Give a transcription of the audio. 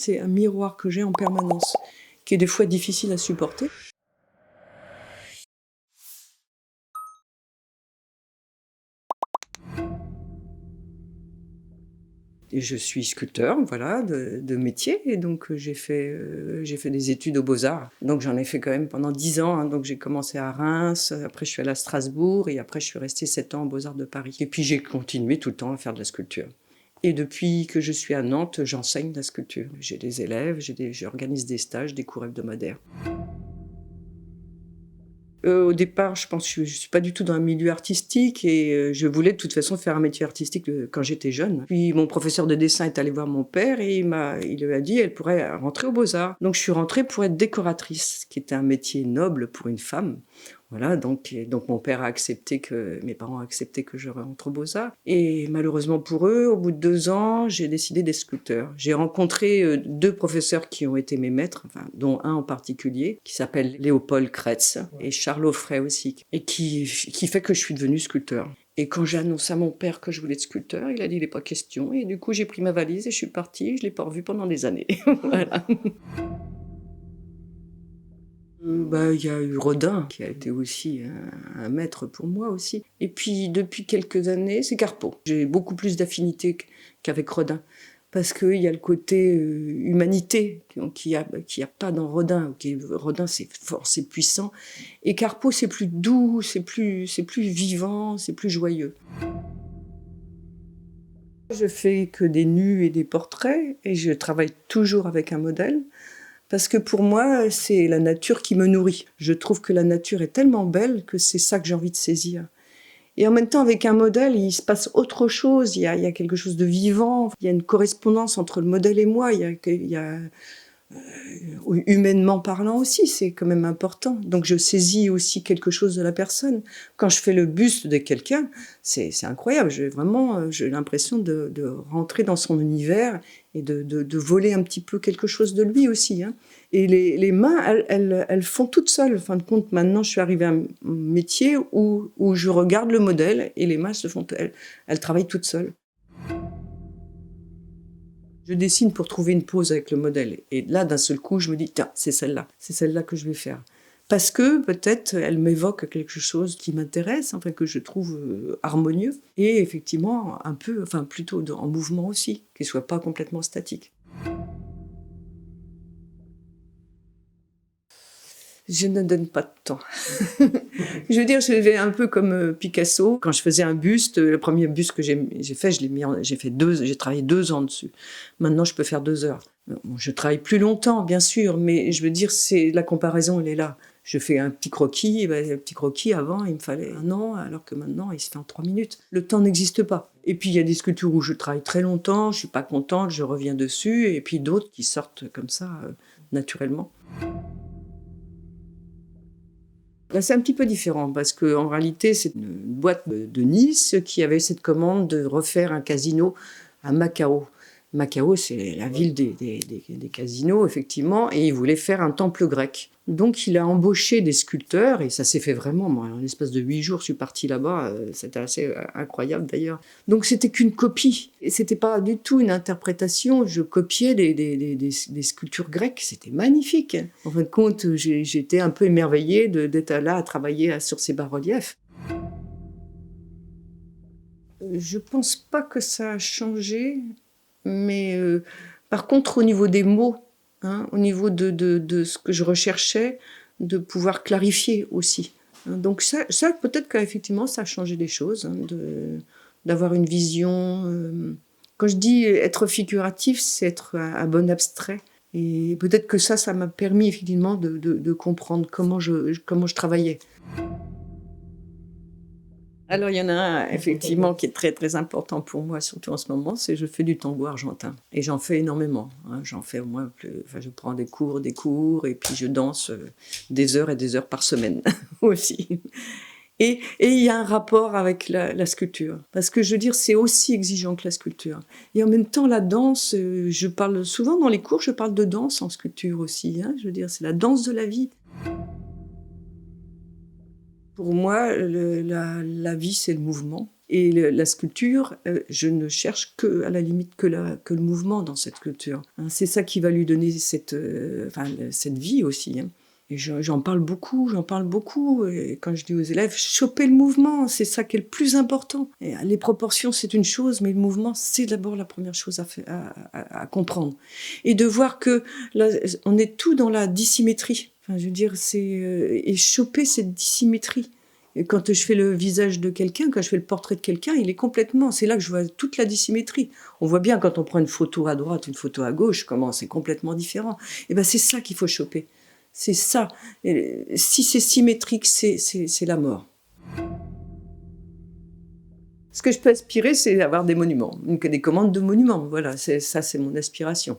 C'est un miroir que j'ai en permanence, qui est des fois difficile à supporter. Et je suis sculpteur, voilà, de métier, et donc j'ai fait des études aux Beaux-Arts. Donc j'en ai fait quand même pendant 10 ans, hein. Donc j'ai commencé à Reims, après je suis allée à Strasbourg, et après je suis restée 7 ans aux Beaux-Arts de Paris. Et puis j'ai continué tout le temps à faire de la sculpture. Et depuis que je suis à Nantes, j'enseigne la sculpture. J'ai des élèves, j'organise des stages, des cours hebdomadaires. Au départ, je pense que je suis pas du tout dans un milieu artistique, et je voulais de toute façon faire un métier artistique quand j'étais jeune. Puis mon professeur de dessin est allé voir mon père et il lui a dit elle pourrait rentrer aux Beaux-Arts. Donc je suis rentrée pour être décoratrice, qui était un métier noble pour une femme. Voilà, donc mon père a accepté mes parents ont accepté que je rentre aux Beaux-Arts. Et malheureusement pour eux, au bout de 2 ans, j'ai décidé d'être sculpteur. J'ai rencontré 2 professeurs qui ont été mes maîtres, enfin, dont un en particulier, qui s'appelle Léopold Kretz, et Charles Offray aussi, et qui fait que je suis devenue sculpteur. Et quand j'ai annoncé à mon père que je voulais être sculpteur, il a dit il n'est pas question. Et du coup, j'ai pris ma valise et je suis partie. Je ne l'ai pas revu pendant des années. Voilà. Il y a eu Rodin, qui a été aussi un maître pour moi aussi. Et puis, depuis quelques années, c'est Carpeau. J'ai beaucoup plus d'affinité qu'avec Rodin, parce qu'il y a le côté humanité qu'il y a pas dans Rodin. Rodin, c'est fort, c'est puissant. Et Carpeau, c'est plus doux, c'est plus vivant, c'est plus joyeux. Je fais que des nus et des portraits, et je travaille toujours avec un modèle. Parce que pour moi, c'est la nature qui me nourrit. Je trouve que la nature est tellement belle que c'est ça que j'ai envie de saisir. Et en même temps, avec un modèle, il se passe autre chose. Il y a quelque chose de vivant. Il y a une correspondance entre le modèle et moi. Humainement parlant aussi, c'est quand même important. Donc je saisis aussi quelque chose de la personne. Quand je fais le buste de quelqu'un, c'est incroyable. J'ai l'impression de rentrer dans son univers et de voler un petit peu quelque chose de lui aussi, hein. Et les mains, elles font toutes seules. En fin de compte, maintenant, je suis arrivée à un métier où je regarde le modèle et les mains elles travaillent toutes seules. Je dessine pour trouver une pose avec le modèle. Et là, d'un seul coup, je me dis, tiens, c'est celle-là que je vais faire. Parce que peut-être elle m'évoque quelque chose qui m'intéresse, enfin que je trouve harmonieux, et effectivement un peu, enfin plutôt en mouvement aussi, qu'il soit pas complètement statique. Je ne donne pas de temps. Je veux dire, je vais un peu comme Picasso. Quand je faisais un buste, le premier buste que j'ai fait, j'ai travaillé 2 ans dessus. Maintenant, je peux faire 2 heures. Bon, je travaille plus longtemps, bien sûr, mais je veux dire, la comparaison, elle est là. Je fais un petit croquis, le petit croquis, avant, il me fallait 1 an, alors que maintenant, il se fait en 3 minutes. Le temps n'existe pas. Et puis, il y a des sculptures où je travaille très longtemps, je suis pas contente, je reviens dessus, et puis d'autres qui sortent comme ça, naturellement. Là, c'est un petit peu différent parce qu'en réalité, c'est une boîte de Nice qui avait cette commande de refaire un casino à Macao. Macao, c'est la ville des casinos, effectivement, et il voulait faire un temple grec. Donc, il a embauché des sculpteurs, et ça s'est fait vraiment. Moi, en l'espace de 8 jours, je suis partie là-bas. C'était assez incroyable, d'ailleurs. Donc, c'était qu'une copie. Et c'était pas du tout une interprétation. Je copiais des sculptures grecques. C'était magnifique. En fin de compte, j'étais un peu émerveillée d'être là à travailler sur ces bas-reliefs. Je pense pas que ça a changé. Mais par contre, au niveau des mots, hein, au niveau de ce que je recherchais, de pouvoir clarifier aussi. Hein. Donc ça peut-être qu'effectivement, ça a changé des choses, hein, d'avoir une vision. Quand je dis être figuratif, c'est être un bon abstrait. Et peut-être que ça m'a permis effectivement de comprendre comment je travaillais. Alors, il y en a un, effectivement, qui est très, très important pour moi, surtout en ce moment, c'est que je fais du tango argentin. Et j'en fais énormément, hein. J'en fais au moins je prends des cours, et puis je danse des heures et des heures par semaine aussi. Et il y a un rapport avec la sculpture. Parce que, je veux dire, c'est aussi exigeant que la sculpture. Et en même temps, la danse, je parle souvent dans les cours, je parle de danse en sculpture aussi, hein. Je veux dire, c'est la danse de la vie. Pour moi, la vie, c'est le mouvement. Et la sculpture, je ne cherche que, à la limite, que le mouvement dans cette sculpture. Hein, c'est ça qui va lui donner cette vie aussi. Hein. Et j'en parle beaucoup. Et quand je dis aux élèves, choper le mouvement, c'est ça qui est le plus important. Et les proportions, c'est une chose, mais le mouvement, c'est d'abord la première chose à comprendre. Et de voir que là, on est tout dans la dissymétrie. Enfin, je veux dire, et choper cette dissymétrie. Et quand je fais le visage de quelqu'un, quand je fais le portrait de quelqu'un, il est complètement... C'est là que je vois toute la dissymétrie. On voit bien quand on prend une photo à droite, une photo à gauche, comment c'est complètement différent. Et ben c'est ça qu'il faut choper. C'est ça. Et si c'est symétrique, c'est la mort. Ce que je peux aspirer, c'est avoir des monuments, des commandes de monuments. Voilà, ça, c'est mon aspiration.